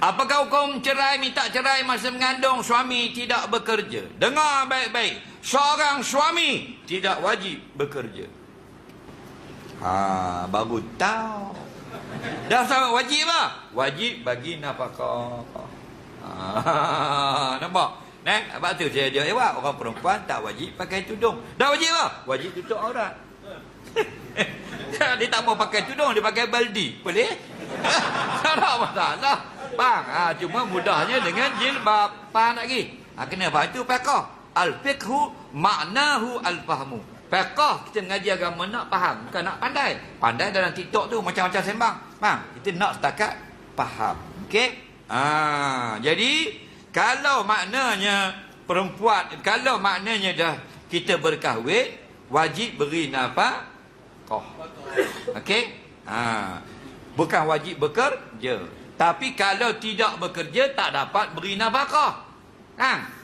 Apakah hukum cerai, minta cerai masa mengandung suami tidak bekerja? Dengar baik-baik. Seorang suami tidak wajib bekerja. Baru tahu. Dah sama wajib apa? Wajib bagi nafkah. Nampak? Sebab tu saya jawab, orang perempuan tak wajib pakai tudung. Dah wajib apa? Wajib tutup aurat. Dia tak mau pakai tudung, dia pakai baldi. Boleh? Tak ada masalah. Faham? Cuma mudahnya dengan jilbab. Faham lagi? Kena faham itu fiqh. Al-fiqhu maknahu al-fahmu. Fiqh kita mengaji agama nak faham, bukan nak pandai. Pandai dalam TikTok tu macam-macam sembang. Faham? Kita nak setakat faham. Okey? Jadi kalau maknanya perempuan, kalau maknanya dah kita berkahwin, wajib beri nafkah. Okey? Bukan wajib bekerja. Tapi kalau tidak bekerja tak dapat beri nafkah.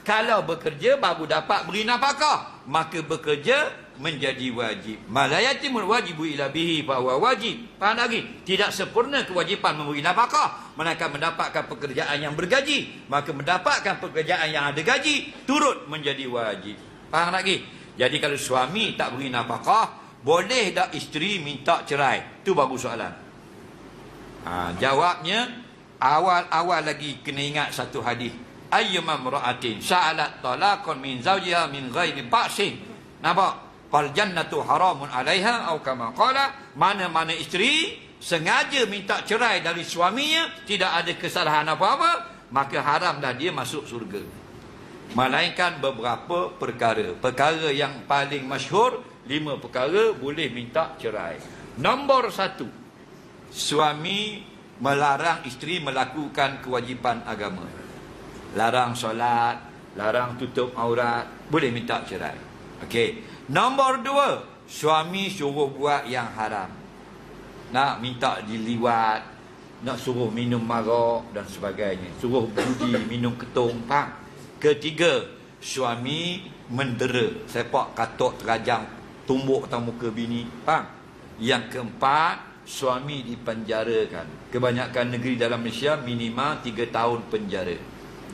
Kalau bekerja baru dapat beri nafkah, maka bekerja menjadi wajib. Malayatimul wajibu ila bihi fa huwa wajib. Faham lagi? Tidak sempurna kewajipan memberi nafkah, melainkan mendapatkan pekerjaan yang bergaji, maka mendapatkan pekerjaan yang ada gaji turut menjadi wajib. Faham lagi? Jadi kalau suami tak beri nafkah, boleh tak isteri minta cerai? Itu baru soalan. Jawabnya awal-awal lagi kena ingat satu hadis. Ayyuma imra'atin sa'alat talaqan min zawjiha min ghairi ba'sin. Nampak? Fal jannatu haramun 'alaiha atau kama qala, mana-mana isteri sengaja minta cerai dari suaminya, tidak ada kesalahan apa-apa, maka haramlah dia masuk surga. Melainkan beberapa perkara. Perkara yang paling masyhur, 5 perkara boleh minta cerai. Nombor 1, suami melarang isteri melakukan kewajipan agama. Larang solat, larang tutup aurat, boleh minta cerai. Okey. Nombor 2, suami suruh buat yang haram. Nak minta diliwat, nak suruh minum marak dan sebagainya. Suruh judi, minum ketung. Faham? Ketiga, suami mendera, sepak katuk terajang, tumbuk atas muka bini. Faham? Yang keempat, suami dipenjarakan. Kebanyakan negeri dalam Malaysia minimal 3 tahun penjara.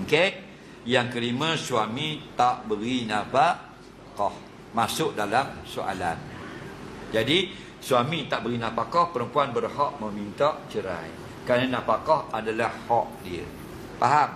Okey. Yang kelima, suami tak beri nafkah. Masuk dalam soalan. Jadi suami tak beri nafkah, perempuan berhak meminta cerai. Kerana nafkah adalah hak dia. Faham?